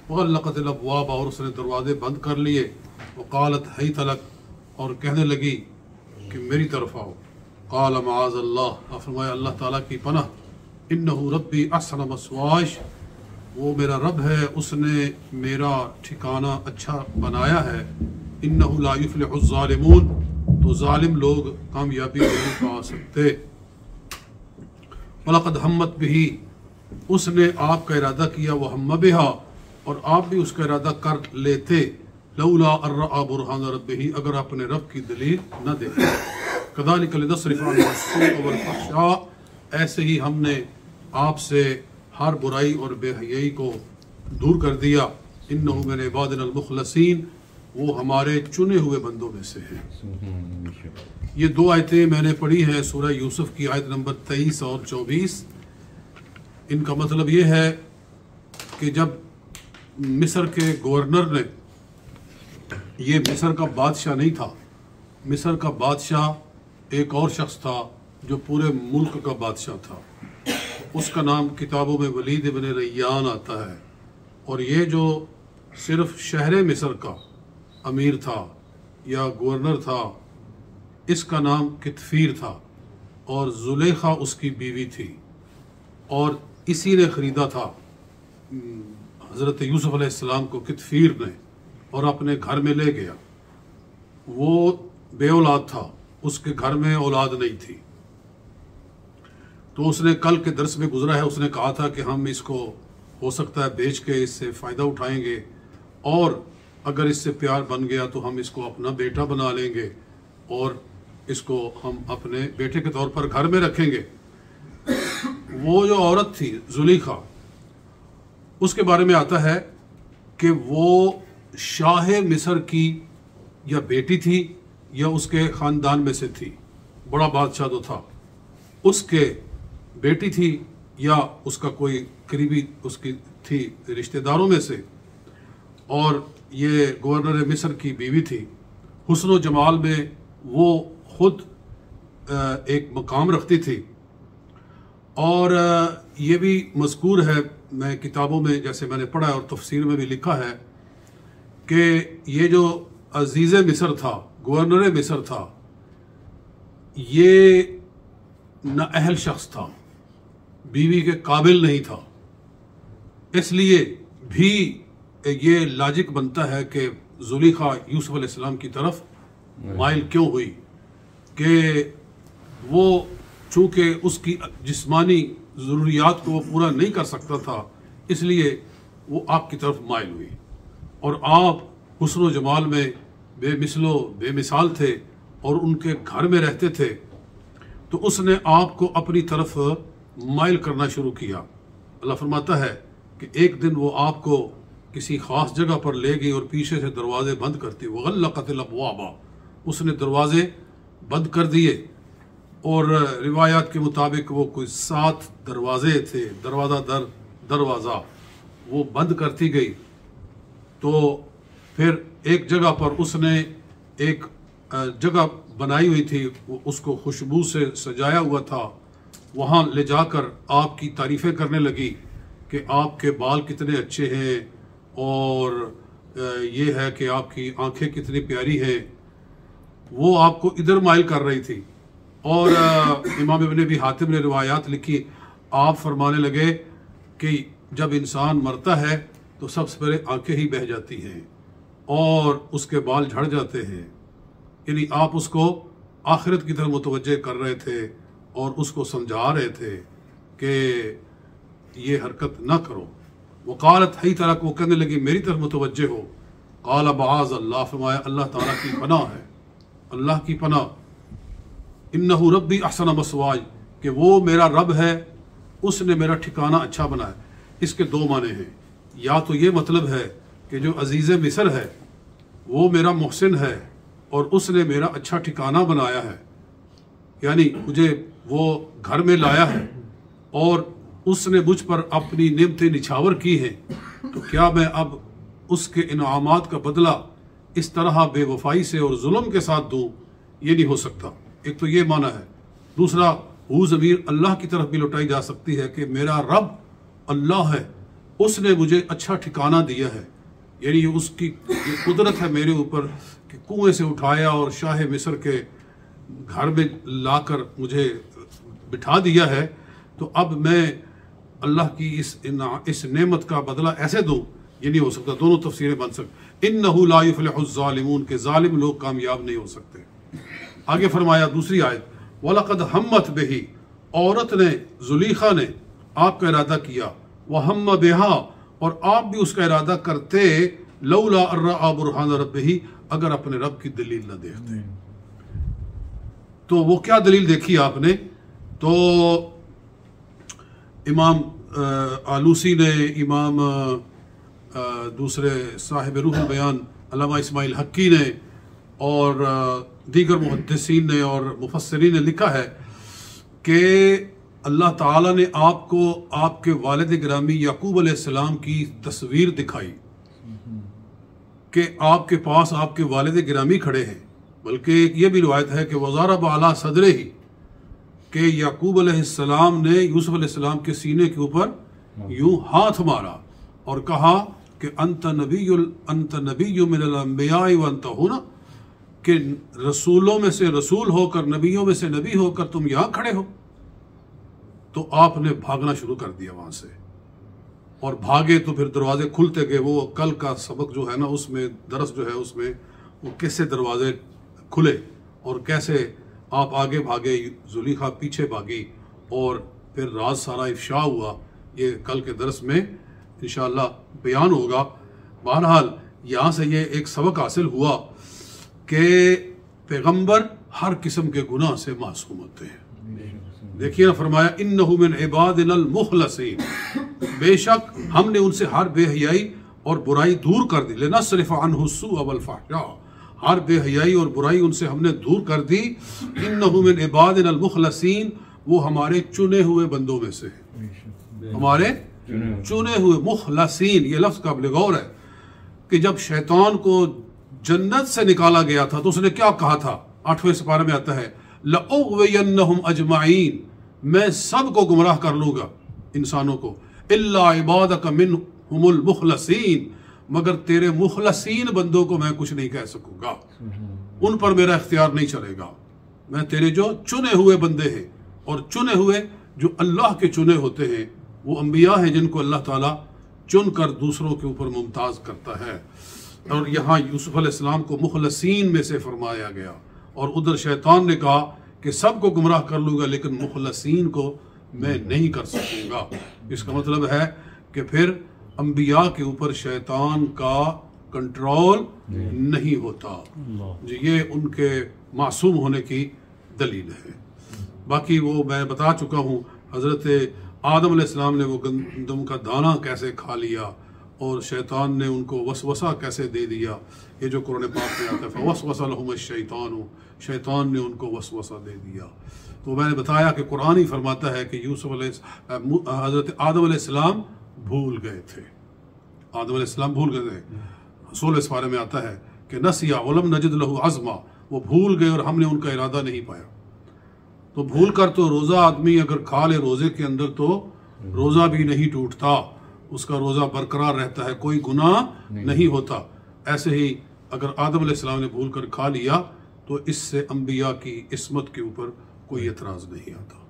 वग़ल्लक़तिल अब्वाब, और उसने दरवाजे बंद कर लिए। वक़ालत हैत लक, और कहने लगी कि मेरी तरफ आओ। क़ाल मआज़ल्लाह, फरमाया अल्लाह ताला की पनाह, इन्नहु रब्बी अहसन मस्वाय, वो मेरा रब है, उसने मेरा ठिकाना अच्छा बनाया है। इन्नहु ला युफ्लिहु ज़ालिमून, तो जालिम लोग कामयाबी नहीं पा सकते। वलक़द हम्मत बिही, उसने आपका इरादा किया, वह हम्म बिहा, और आप भी उसका इरादा कर लेते। लौला अर्रा बुरहान रब्बिही, अगर अपने रब की दलील न देते। कज़ालिक लिनस्रिफ़ अन्हु अस्सूअ वल फ़हशा, ऐसे ही हमने आपसे हर बुराई और बेहयाई को दूर कर दिया। इन्नहु मिन इबादिनल मुख़लसीन, वो हमारे चुने हुए बंदों में से हैं। ये दो आयतें मैंने पढ़ी हैं सूरह यूसुफ की, आयत नंबर 23 और 24। इनका मतलब ये है कि जब मिस्र के गवर्नर ने, ये मिस्र का बादशाह नहीं था, मिस्र का बादशाह एक और शख्स था जो पूरे मुल्क का बादशाह था। उसका नाम किताबों में वलीद इब्न रैयान आता है। और ये जो सिर्फ शहर मिस्र का अमीर था या गवर्नर था, इसका नाम कितफीर था, और जुलेखा उसकी बीवी थी, और इसी ने ख़रीदा था हज़रत यूसुफ अलैहिस्सलाम को कितफीर ने, और अपने घर में ले गया। वो बे औलाद था, उसके घर में औलाद नहीं थी। तो उसने कल के दर्स में गुजरा है, उसने कहा था कि हम इसको हो सकता है बेच के इससे फ़ायदा उठाएंगे, और अगर इससे प्यार बन गया तो हम इसको अपना बेटा बना लेंगे और इसको हम अपने बेटे के तौर पर घर में रखेंगे। वो जो औरत थी जुलेखा, उसके बारे में आता है कि वो शाह मिस्र की या बेटी थी या उसके ख़ानदान में से थी। बड़ा बादशाह जो था उसके बेटी थी या उसका कोई करीबी उसकी थी रिश्तेदारों में से, और ये गवर्नर मिस्र की बीवी थी। हुस्न व जमाल में वो खुद एक मकाम रखती थी। और ये भी मज़कूर है, मैं किताबों में जैसे मैंने पढ़ा है और तफसीर में भी लिखा है कि ये जो अजीज़ मिस्र था, गवर्नर मिस्र था, ये नाअहल शख्स था, बीवी के काबिल नहीं था। इसलिए भी ये लॉजिक बनता है कि जुलेखा यूसुफ अलैहिस्सलाम की तरफ माइल क्यों हुई, कि वो चूँकि उसकी जिस्मानी ज़रूरियात को वो पूरा नहीं कर सकता था, इसलिए वो आपकी तरफ माइल हुई। और आप हुस्न व जमाल में बेमिसलो बेमिसाल थे और उनके घर में रहते थे, तो उसने आपको अपनी तरफ माइल करना शुरू किया। अल्लाह फरमाता है कि एक दिन वो आपको किसी ख़ास जगह पर ले गई और पीछे से दरवाजे बंद करती। वग़ल्लक़तिल अब्वाबा, उसने दरवाजे बंद कर दिए। और रिवायात के मुताबिक वो कोई 7 दरवाजे थे, दरवाज़ा दर दरवाज़ा वो बंद करती गई। तो फिर एक जगह पर उसने एक जगह बनाई हुई थी, उसको खुशबू से सजाया हुआ था, वहाँ ले जाकर आपकी तारीफ़ें करने लगी कि आपके बाल कितने अच्छे हैं और ये है कि आपकी आंखें कितनी प्यारी हैं। वो आपको इधर माइल कर रही थी। और इमाम इब्न अबी हातिम ने रिवायात लिखी, आप फरमाने लगे कि जब इंसान मरता है तो सबसे पहले आंखें ही बह जाती हैं और उसके बाल झड़ जाते हैं। यानी आप उसको आखिरत की तरफ मुतवज्जे कर रहे थे और उसको समझा रहे थे कि ये हरकत ना करो। वक़ालत हई तरह को कहने लगी मेरी तरफ मुतवज्जे हो। क़ाल मआज़ अल्लाह, फरमाया अल्लाह ताला की पनाह है, अल्लाह की पनाह। इन्नहु रब्बी अहसन मस्वाय, कि वो मेरा रब है, उसने मेरा ठिकाना अच्छा बनाया। इसके दो माने हैं। या तो ये मतलब है कि जो अजीज़ मिस्र है वो मेरा मोहसिन है और उसने मेरा अच्छा ठिकाना बनाया है, यानी मुझे वो घर में लाया है और उसने मुझ पर अपनी नेमतें निछावर की हैं, तो क्या मैं अब उसके इनामात का बदला इस तरह बेवफाई से और जुल्म के साथ दूँ? ये नहीं हो सकता। एक तो ये माना है। दूसरा, वो ज़मीर अल्लाह की तरफ भी लौटाई जा सकती है कि मेरा रब अल्लाह है उसने मुझे अच्छा ठिकाना दिया है, यानी उसकी ये कुदरत है मेरे ऊपर कि कुएं से उठाया और शाह मिस्र के घर में लाकर मुझे बिठा दिया है। तो अब मैं अल्लाह की इस नेमत का बदला ऐसे दूं, ये नहीं हो सकता। दोनों तफसीरें बन सकती। इन्नहु ला युफ्लिहुज़ ज़ालिमून, के जालिम लोग कामयाब नहीं हो सकते। आगे फरमाया दूसरी आयत, वलक़द हम्मत बिही, औरत ने जुलीखा ने आपका इरादा किया, वहम्म बिहा, और आप भी उसका इरादा करते, लौला अर्रा बुरहान रब्बिही, अगर अपने रब की दलील न देखते। तो वो क्या दलील देखी आपने? तो इमाम आलूसी ने, इमाम दूसरे साहिब रूहुल बयान अल्लामा इस्माइल हक्की ने और दीगर मुहद्दिसीन ने और मुफस्सिरीन ने लिखा है कि अल्लाह ताला ने आपको आपके वालिद गिरामी याकूब अलैहिस्सलाम की तस्वीर दिखाई कि आपके पास आपके वालिद गिरामी खड़े हैं। बल्कि ये भी रिवायत है कि वज़ारा बाला सदरे ही, कि याकूब अलैहिस्सलाम ने यूसुफ अलैहिस्सलाम के सीने के ऊपर यूं हाथ मारा और कहा कि अंत नबी मिनल अंबिया व अंत हुना, कि रसूलों में से रसूल होकर, नबियों में से नबी होकर तुम यहाँ खड़े हो। तो आपने भागना शुरू कर दिया वहां से, और भागे तो फिर दरवाजे खुलते गए। वो कल का सबक जो है ना, उसमें दरस जो है उसमें वो कैसे दरवाजे खुले और कैसे आप आगे भागे, जुलीखा पीछे भागी, और फिर राज सारा इफ्शा हुआ। ये कल के दरस में इंशाअल्लाह बयान होगा। बहरहाल यहाँ से ये एक सबक हासिल हुआ कि पैगंबर हर किस्म के गुनाह से मासूम होते हैं। देखिए ना, फरमाया इन्नहु मिन इबादिनल मुखलसीन, बेशक हमने उनसे हर बेहयाई और बुराई दूर कर दी। लिनस्रिफ अन्हु सुअ वल फहशा, हर बेहयाई और बुराई उनसे हमने दूर कर दी। इन्नहु मिन इबादिनल मुखलसीन, वो हमारे चुने हुए बंदों में से है, हमारे चुने हुए। मुखलसीन ये लफ्ज काबिल गौर है कि जब शैतान को जन्नत से निकाला गया था तो उसने क्या कहा था? 8वें सिपारे में आता है, लअग़वियन्नहुम अजमाइन, मैं सबको गुमराह कर लूंगा इंसानों को, इल्ला इबादक मिनहुमुल मुखलसीन, मगर तेरे मुखलसीन बंदों को मैं कुछ नहीं कह सकूंगा, उन पर मेरा इख्तियार नहीं चलेगा। मैं तेरे जो चुने हुए बंदे हैं, और चुने हुए जो अल्लाह के चुने होते हैं वो अंबिया हैं जिनको अल्लाह ताला चुन कर दूसरों के ऊपर मुमताज़ करता है। और यहाँ यूसुफ अलैहिस्सलाम को मुखलसीन में से फरमाया गया, और उधर शैतान ने कहा कि सबको गुमराह कर लूँगा लेकिन मुखलसीन को मैं नहीं कर सकूँगा। इसका मतलब है कि फिर अंबिया के ऊपर शैतान का कंट्रोल नहीं होता जी। ये उनके मासूम होने की दलील है। बाकी वो मैं बता चुका हूँ, हज़रत आदम अलैहिस्सलाम ने वो गंदम का दाना कैसे खा लिया और शैतान ने उनको वसवसा कैसे दे दिया। ये जो कुरान पाक में आता है, फवस्वसा लहुमुश-शैतानु, शैतान ने उनको वसवसा दे दिया। तो मैंने बताया कि कुरान ही फरमाता है कि हज़रत आदम अलैहिस्सलाम भूल गए थे, आदम अलैहिस्सलाम भूल गए थे। 16 सिपारे में आता है कि नसिया वलम नजिद लहु अज़मा, वो भूल गए और हमने उनका इरादा नहीं पाया। तो भूल कर तो रोज़ा आदमी अगर खा ले रोज़े के अंदर तो रोज़ा भी नहीं टूटता, उसका रोज़ा बरकरार रहता है, कोई गुनाह नहीं होता। ऐसे ही अगर आदम अलैहिस्सलाम ने भूल कर खा लिया तो इससे अंबिया की इस्मत के ऊपर कोई एतराज़ नहीं आता।